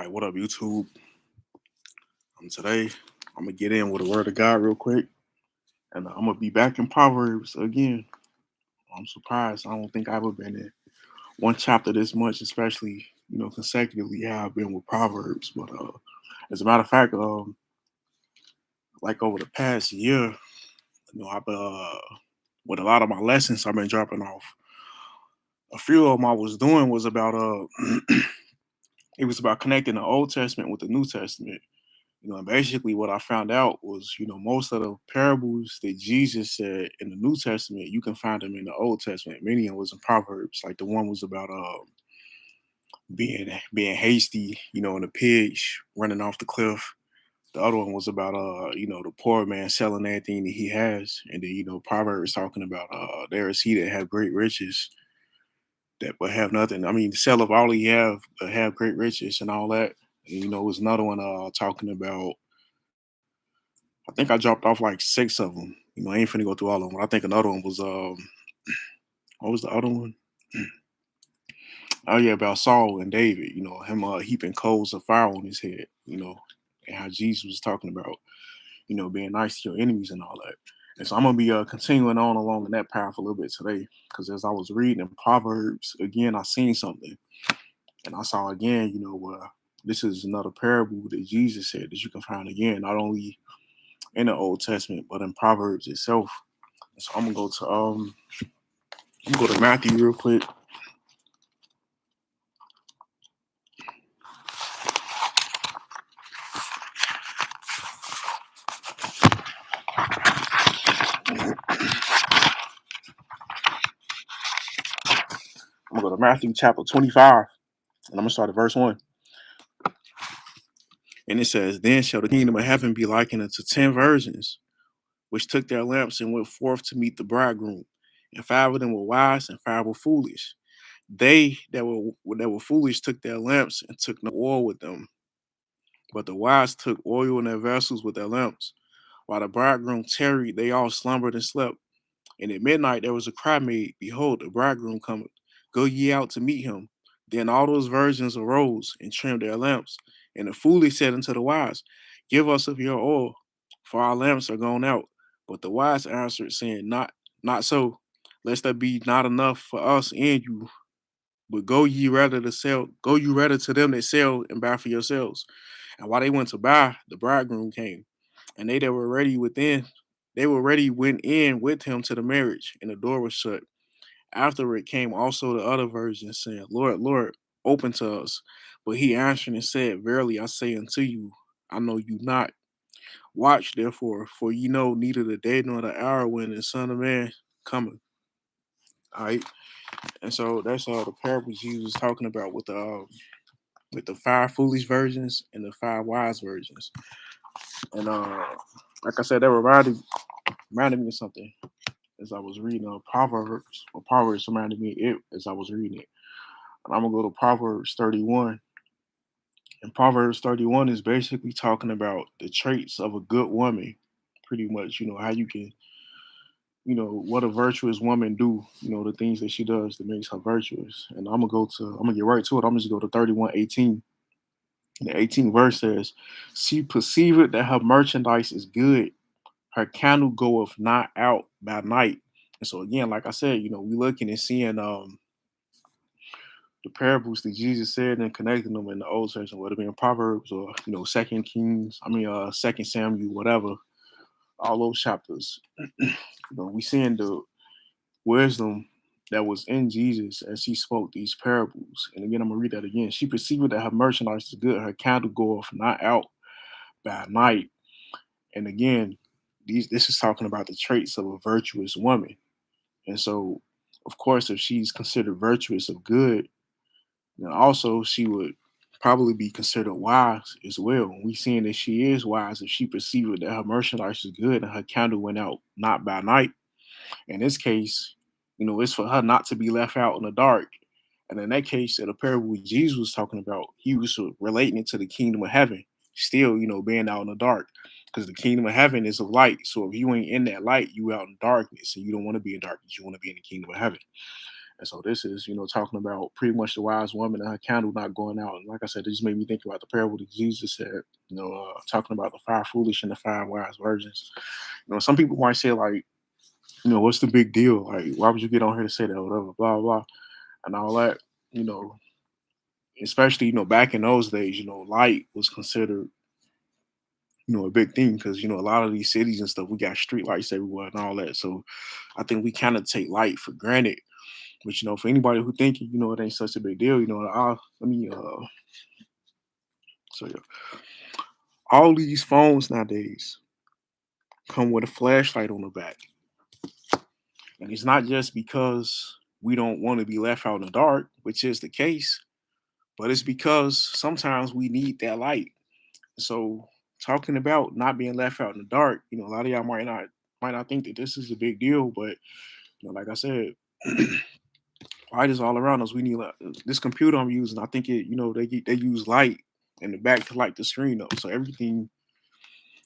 All right, what up, YouTube? Today, I'm gonna get in with the Word of God real quick, and I'm gonna be back in Proverbs again. I'm surprised. I don't think I've ever been in one chapter this much, especially consecutively. How I've been with Proverbs, but as a matter of fact, like over the past year, I've with a lot of my lessons I've been dropping off. A few of them I was doing was about it was about connecting the Old Testament with the New Testament. And basically what I found out was, most of the parables that Jesus said in the New Testament, you can find them in the Old Testament. Many of them was in Proverbs. Like the one was about being hasty, and the pigs running off the cliff. The other one was about the poor man selling everything that he has. And then, Proverbs talking about there is he that have great riches that but have nothing. I mean, sell of all he have, but have great riches and all that. And, it was another one talking about I think I dropped off like six of them. I ain't finna go through all of them. But I think another one was what was the other one? Oh yeah, about Saul and David. Him heaping coals of fire on his head. And how Jesus was talking about being nice to your enemies and all that. And so I'm gonna be continuing on along in that path a little bit today, because as I was reading in Proverbs again, I seen something, and I saw again, this is another parable that Jesus said that you can find again, not only in the Old Testament but in Proverbs itself. So I'm gonna go to Matthew real quick. I'm gonna go to Matthew chapter 25, and I'm gonna start at verse 1. And it says, "Then shall the kingdom of heaven be likened unto 10 virgins, which took their lamps and went forth to meet the bridegroom. And 5 of them were wise, and 5 were foolish. They that were foolish took their lamps and took no oil with them. But the wise took oil in their vessels with their lamps. While the bridegroom tarried, they all slumbered and slept. And at midnight there was a cry made, Behold, the bridegroom cometh. Go ye out to meet him. Then all those virgins arose and trimmed their lamps. And the foolish said unto the wise, Give us of your oil, for our lamps are gone out. But the wise answered, saying, Not so, lest there be not enough for us and you. But go you rather to them that sell and buy for yourselves. And while they went to buy, the bridegroom came, and they that were ready within, they were ready went in with him to the marriage, and the door was shut. Afterward came also the other virgins, saying, Lord, Lord, open to us. But he answered and said, Verily I say unto you, I know you not. Watch therefore, for ye know neither the day nor the hour when the Son of Man cometh. All right, and so that's all the parables Jesus was talking about with the 5 foolish virgins and the 5 wise virgins. And like I said, that reminded me of something as I was reading Proverbs. Or Proverbs reminded me of it as I was reading it. And I'm gonna go to Proverbs 31. And Proverbs 31 is basically talking about the traits of a good woman. Pretty much, how you can, what a virtuous woman do, the things that she does that makes her virtuous. And I'm gonna get right to it. I'm just go to 31:18. The 18th verse says, She perceiveth that her merchandise is good, her candle goeth not out by night. And so again, like I said, we looking and seeing the parables that Jesus said and connecting them in the Old Testament, whether it be in Proverbs or Second Kings, Second Samuel, whatever, all those chapters. We seeing the wisdom that was in Jesus as he spoke these parables. And again, I'm gonna read that again. She perceived that her merchandise is good, her candle goeth not out by night. And again, this is talking about the traits of a virtuous woman. And so, of course, if she's considered virtuous of good, then also she would probably be considered wise as well. And we seeing that she is wise if she perceived that her merchandise is good and her candle went out not by night. In this case, it's for her not to be left out in the dark. And in that case, in the parable Jesus was talking about, he was relating it to the kingdom of heaven, still, being out in the dark. Because the kingdom of heaven is of light. So if you ain't in that light, you out in darkness. And you don't want to be in darkness. You want to be in the kingdom of heaven. And so this is, talking about pretty much the wise woman and her candle not going out. And like I said, it just made me think about the parable that Jesus said, talking about the five foolish and the five wise virgins. Some people might say like, what's the big deal? Like, why would you get on here to say that, or whatever, blah, blah, and all that, you know, especially, back in those days, light was considered, a big thing because, a lot of these cities and stuff, we got street lights everywhere and all that. So I think we kind of take light for granted. But, for anybody who thinking, it ain't such a big deal, let me, so yeah, all these phones nowadays come with a flashlight on the back. And it's not just because we don't want to be left out in the dark, which is the case, but it's because sometimes we need that light. So talking about not being left out in the dark, a lot of y'all might not think that this is a big deal, but like I said, light is all around us. We need this computer I'm using. I think they use light in the back to light the screen up. So everything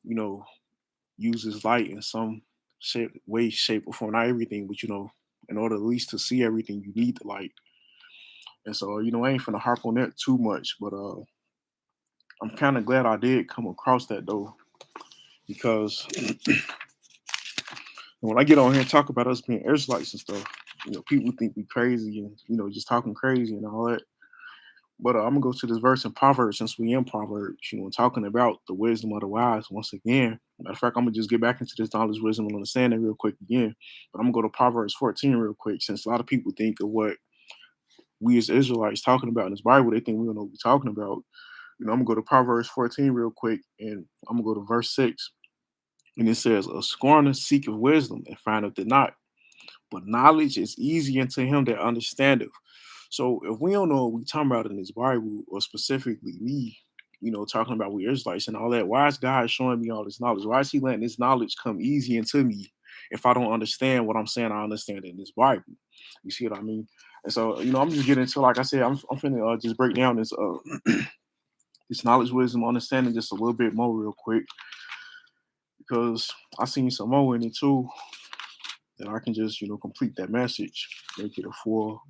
you know uses light in some way, shape, or form. Not everything, but in order at least to see everything, you need the light. And so I ain't finna harp on that too much, but I'm kind of glad I did come across that though, because when I get on here and talk about us being Israelites and stuff, people think we crazy and just talking crazy and all that. But I'm gonna go to this verse in Proverbs since we in Proverbs, talking about the wisdom of the wise once again. Matter of fact, I'm gonna just get back into this knowledge, wisdom, and understanding real quick again. But I'm gonna go to Proverbs 14 real quick, since a lot of people think of what we as Israelites talking about in this Bible, they think we don't know what we're talking about. I'm gonna go to Proverbs 14 real quick, and I'm gonna go to verse 6. And it says, "A scorner seeketh wisdom and findeth it not, but knowledge is easy unto him that understandeth." So if we don't know what we talking about in this Bible, or specifically me, talking about we Israelites and all that, why is God showing me all this knowledge? Why is He letting this knowledge come easy into me if I don't understand what I'm saying? I understand it in this Bible. You see what I mean? And so I'm just getting into, like I said, I'm finna just break down this this knowledge, wisdom, understanding just a little bit more real quick, because I seen some more in it too that I can just complete that message, make it a full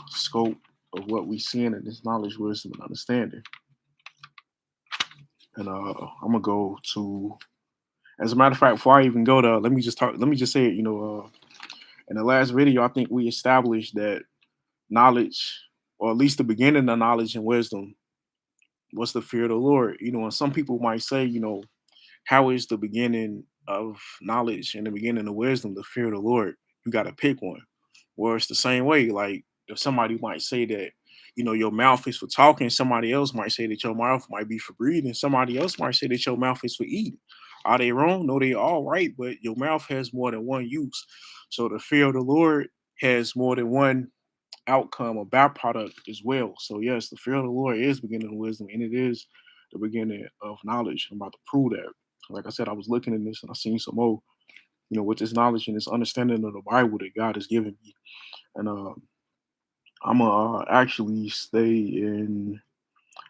scope of what we seeing in this knowledge, wisdom, and understanding. And I'm gonna go to, as a matter of fact, before I even go to, let me just say it. In the last video, I think we established that knowledge, or at least the beginning of knowledge and wisdom, was the fear of the Lord. And some people might say, how is the beginning of knowledge and the beginning of wisdom the fear of the Lord? You got to pick one. Where it's the same way. Like if somebody might say that, your mouth is for talking, somebody else might say that your mouth might be for breathing, somebody else might say that your mouth is for eating. Are they wrong? No, they all right, but your mouth has more than one use. So the fear of the Lord has more than one outcome or byproduct as well. So yes, the fear of the Lord is beginning of wisdom, and it is the beginning of knowledge. I'm about to prove that. Like I said, I was looking in this and I seen some more, with this knowledge and this understanding of the Bible that God has given me. And I'm gonna actually stay in.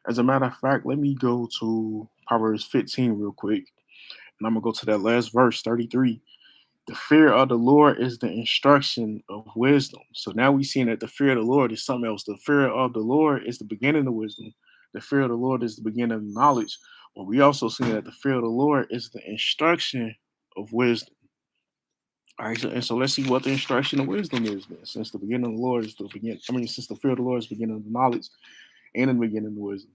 As a matter of fact, let me go to Proverbs 15 real quick, and I'm gonna go to that last verse, 33. The fear of the Lord is the instruction of wisdom. So now we seeing that the fear of the Lord is something else. The fear of the Lord is the beginning of wisdom. The fear of the Lord is the beginning of knowledge. But we also see that the fear of the Lord is the instruction of wisdom. All right, so let's see what the instruction of wisdom is then. Since the beginning of the Lord is the beginning, since the fear of the Lord is the beginning of knowledge and in the beginning of wisdom.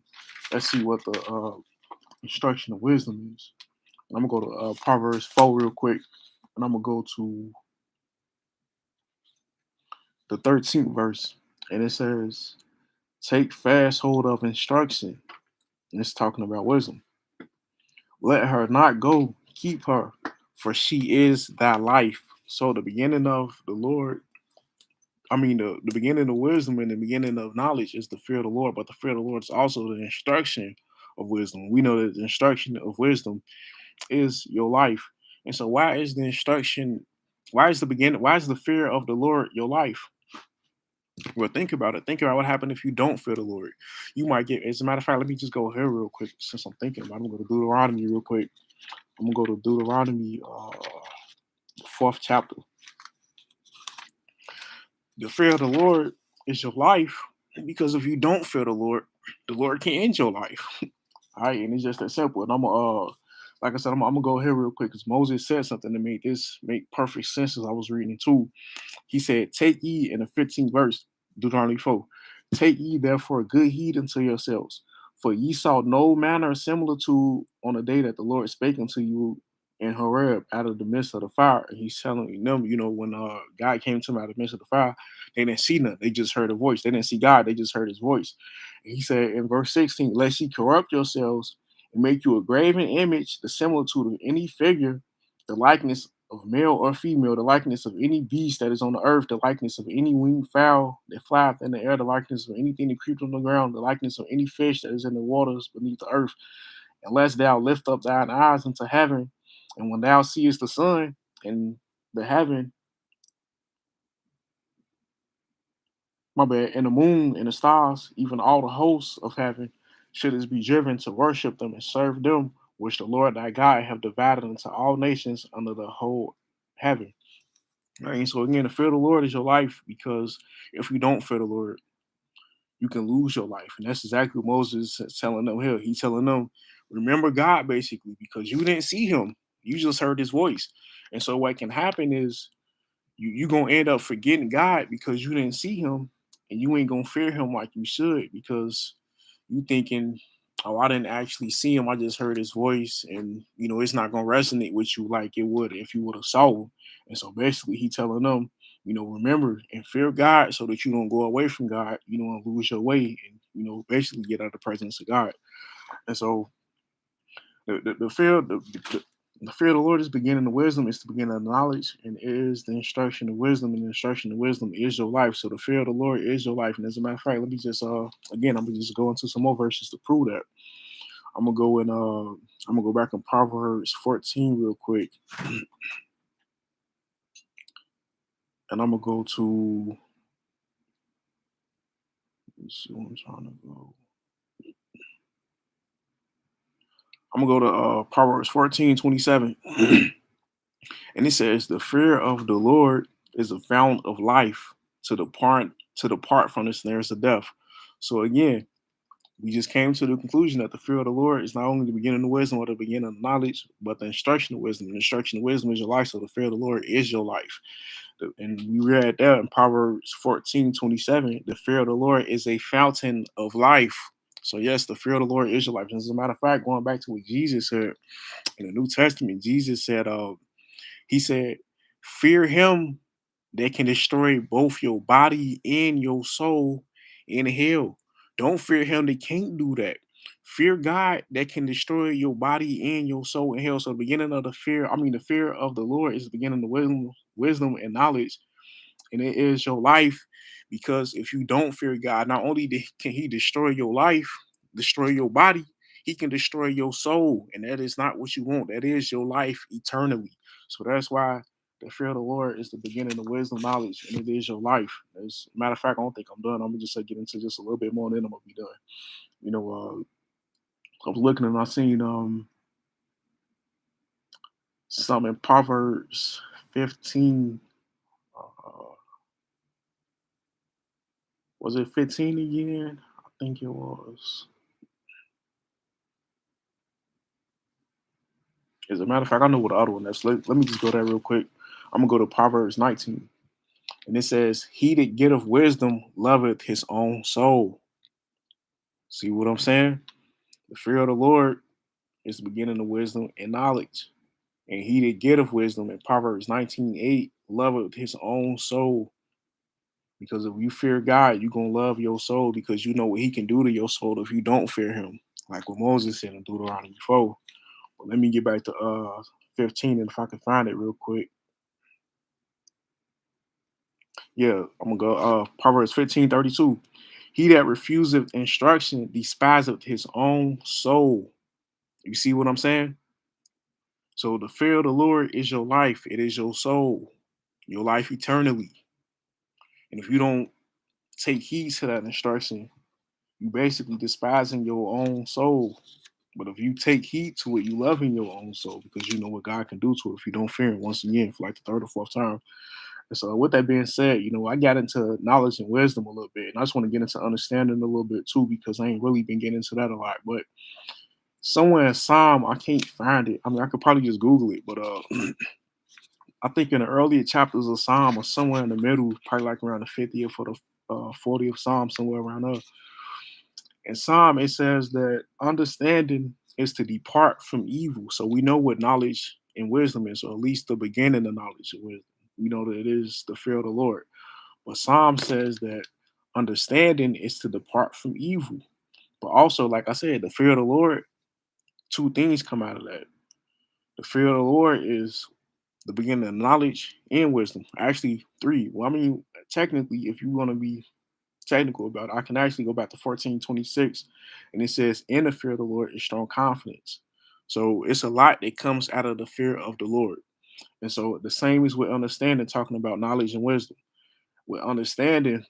Let's see what the instruction of wisdom is. I'm gonna go to Proverbs 4 real quick, and I'm gonna go to the 13th verse, and it says, "Take fast hold of instruction." And it's talking about wisdom. "Let her not go, keep her, for she is thy life." So the beginning of the Lord, the beginning of wisdom and the beginning of knowledge is the fear of the Lord, but the fear of the Lord is also the instruction of wisdom. We know that the instruction of wisdom is your life. And so why is the fear of the Lord your life? Well, think about it. Think about what happened if you don't fear the Lord. You might get, as a matter of fact, let me just go here real quick since I'm thinking about it. I'm going to go to Deuteronomy real quick. I'm going to go to Deuteronomy, 4th chapter. The fear of the Lord is your life, because if you don't fear the Lord can end your life. All right, and it's just that simple. And I'm gonna, like I said, I'm gonna go here real quick because Moses said something to me. This make perfect sense as I was reading it too. He said, "Take ye," in the 15th verse, Deuteronomy 4. "Take ye therefore good heed unto yourselves, for ye saw no manner of similitude on the day that the Lord spake unto you in Horeb out of the midst of the fire." And he's telling them, when God came to them out of the midst of the fire, they didn't see nothing. They just heard a voice. They didn't see God. They just heard his voice. And he said in verse 16, "Lest ye corrupt yourselves and make you a graven image, the similitude of any figure, the likeness of male or female, the likeness of any beast that is on the earth, the likeness of any winged fowl that flieth in the air, the likeness of anything that creeps on the ground, the likeness of any fish that is in the waters beneath the earth. Unless thou lift up thine eyes into heaven, and when thou seest the sun and the heaven, my bad, and the moon and the stars, even all the hosts of heaven, shouldest be driven to worship them and serve them, which the Lord thy God have divided into all nations under the whole heaven." Right. So again, the fear of the Lord is your life, because if you don't fear the Lord, you can lose your life. And that's exactly what Moses is telling them here. He's telling them, remember God, basically, because you didn't see him. You just heard his voice. And so what can happen is you're gonna end up forgetting God because you didn't see him, and you ain't gonna fear him like you should, because you thinking, "Oh, I didn't actually see him. I just heard his voice," and it's not gonna resonate with you like it would if you would have saw him. And so basically, he telling them, remember and fear God so that you don't go away from God, and lose your way, and basically get out of the presence of God. And so the fear the fear of the Lord is the beginning of wisdom. It's the beginning of knowledge, and it is the instruction of wisdom. And the instruction of wisdom is your life. So the fear of the Lord is your life. And as a matter of fact, let me just again, I'm gonna just go into some more verses to prove that. I'm gonna go back in Proverbs 14 real quick, and I'm gonna go to. Let's see where I'm trying to go. I'm gonna go to Proverbs 14:27. And it says, "The fear of the Lord is a fount of life, to depart from the snares of death." So again, we just came to the conclusion that the fear of the Lord is not only the beginning of wisdom or the beginning of knowledge, but the instruction of wisdom. The instruction of wisdom is your life. So the fear of the Lord is your life. And we read that in Proverbs 14:27. The fear of the Lord is a fountain of life. So yes, the fear of the Lord is your life. And as a matter of fact, going back to what Jesus said in the New Testament, Jesus said, he said, "Fear him that can destroy both your body and your soul in hell." Don't fear him that can't do that. Fear God that can destroy your body and your soul in hell. So the beginning of the fear of the Lord is the beginning of wisdom and knowledge, and it is your life. Because if you don't fear God, not only can he destroy your life, destroy your body, he can destroy your soul, and that is not what you want. That is your life eternally. So that's why the fear of the Lord is the beginning of wisdom, knowledge, and it is your life. As a matter of fact, I don't think I'm done. I'm gonna just get into just a little bit more, and then I'm gonna be done. You know, I was looking and I seen some in Proverbs 15. Uh, was it 15 again? I think it was. As a matter of fact, I know what the other one is. Let me just go there real quick. I'm gonna go to Proverbs 19. And it says, "He that getteth wisdom loveth his own soul." See what I'm saying? The fear of the Lord is the beginning of wisdom and knowledge. And he that getteth wisdom in Proverbs 19:8 loveth his own soul. Because if you fear God, you're gonna love your soul because you know what he can do to your soul if you don't fear him. Like what Moses said in Deuteronomy 4. But let me get back to 15, and if I can find it real quick. Yeah, I'm gonna go Proverbs 15:32. "He that refuseth instruction despiseth his own soul." You see what I'm saying? So the fear of the Lord is your life, it is your soul, your life eternally. And if you don't take heed to that instruction, you basically despising your own soul. But if you take heed to it, you loving your own soul because you know what God can do to it if you don't fear him. Once again, for like the third or fourth time. And so with that being said, I got into knowledge and wisdom a little bit, and I just want to get into understanding a little bit too, because I ain't really been getting into that a lot. But somewhere in Psalm, I can't find it. I mean, I could probably just Google it, but I think in the earlier chapters of Psalm or somewhere in the middle, probably like around the 50th or the 40th Psalm, somewhere around there. In Psalm, it says that understanding is to depart from evil. So we know what knowledge and wisdom is, or at least the beginning of knowledge and wisdom. We know that it is the fear of the Lord. But Psalm says that understanding is to depart from evil. But also, like I said, the fear of the Lord, two things come out of that. The fear of the Lord is the beginning of knowledge and wisdom. Actually, three. Well, I mean, technically, if you want to be technical about it, I can actually go back to 14:26, and it says, "In the fear of the Lord is strong confidence." So it's a lot that comes out of the fear of the Lord. And so the same is with understanding, talking about knowledge and wisdom. With understanding,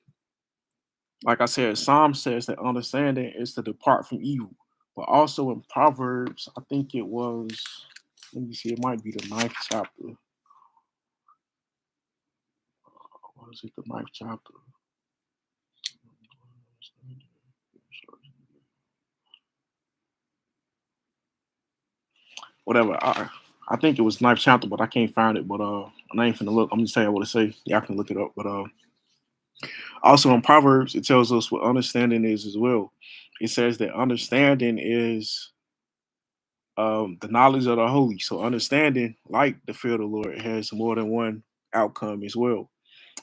like I said, Psalm says that understanding is to depart from evil. But also in Proverbs, I think it was, let me see, it might be the ninth chapter. What is it, the ninth chapter? Whatever. I think it was ninth chapter, but I can't find it. But I ain't finna look. I'm just saying what it say. Y'all can look it up. But also in Proverbs, it tells us what understanding is as well. It says that understanding is the knowledge of the holy. So understanding, like the fear of the Lord, has more than one outcome as well.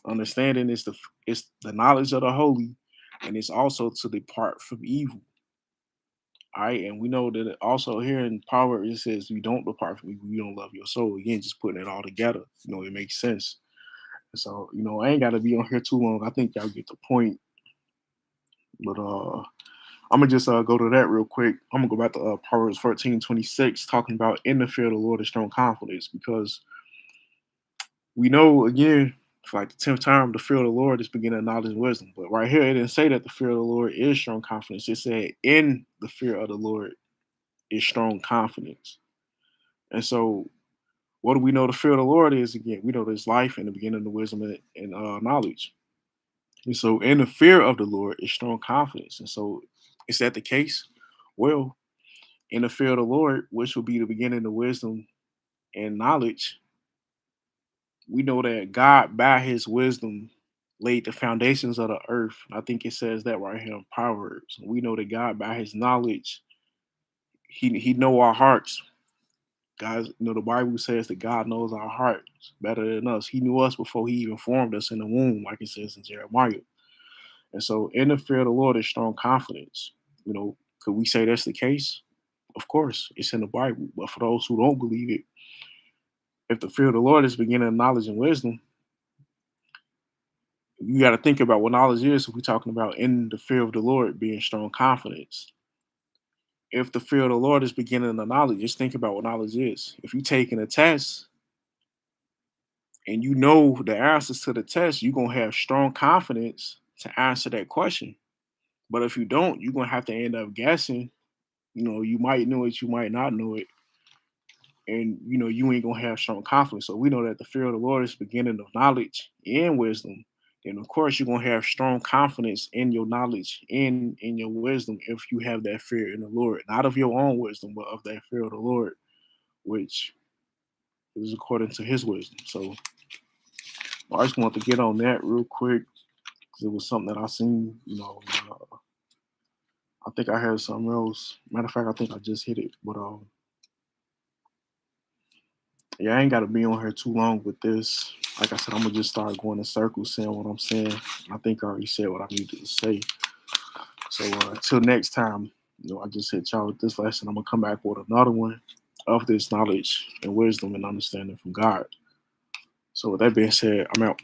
Understanding is the knowledge of the holy, and it's also to depart from evil. All right, and we know that also here in Proverbs it says we don't depart from evil, you don't love your soul. Again, just putting it all together, it makes sense. And so, I ain't gotta be on here too long. I think y'all get the point. But I'm gonna just go to that real quick. I'm gonna go back to Proverbs 14:26, talking about in the fear of the Lord is strong confidence, because we know again, for like the 10th time, the fear of the Lord is beginning of knowledge and wisdom. But right here, it didn't say that the fear of the Lord is strong confidence. It said in the fear of the Lord is strong confidence. And so, what do we know the fear of the Lord is? Again, we know there's life and the beginning of the wisdom and knowledge. And so, in the fear of the Lord is strong confidence. And so, is that the case? Well, in the fear of the Lord, which will be the beginning of wisdom and knowledge, we know that God, by his wisdom, laid the foundations of the earth. I think it says that right here in Proverbs. We know that God, by his knowledge, he know our hearts. Guys, the Bible says that God knows our hearts better than us. He knew us before he even formed us in the womb, like it says in Jeremiah. And so, in the fear of the Lord is strong confidence. Could we say that's the case? Of course, it's in the Bible. But for those who don't believe it, if the fear of the Lord is beginning of knowledge and wisdom, you got to think about what knowledge is. If we're talking about in the fear of the Lord being strong confidence, if the fear of the Lord is beginning of knowledge, just think about what knowledge is. If you're taking a test and you know the answers to the test, you're gonna have strong confidence to answer that question. But if you don't, you're gonna have to end up guessing. You might know it, you might not know it, and you ain't gonna have strong confidence. So we know that the fear of the Lord is beginning of knowledge and wisdom. And of course, you're gonna have strong confidence in your knowledge and in your wisdom if you have that fear in the Lord, not of your own wisdom, but of that fear of the Lord, which is according to His wisdom. So I just want to get on that real quick because it was something that I seen. I think I had something else. Matter of fact, I think I just hit it, but yeah, I ain't got to be on here too long with this. Like I said, I'm gonna just start going in circles, saying what I'm saying. I think I already said what I needed to say. So until next time, I just hit y'all with this lesson. I'm gonna come back with another one of this knowledge and wisdom and understanding from God. So with that being said, I'm out.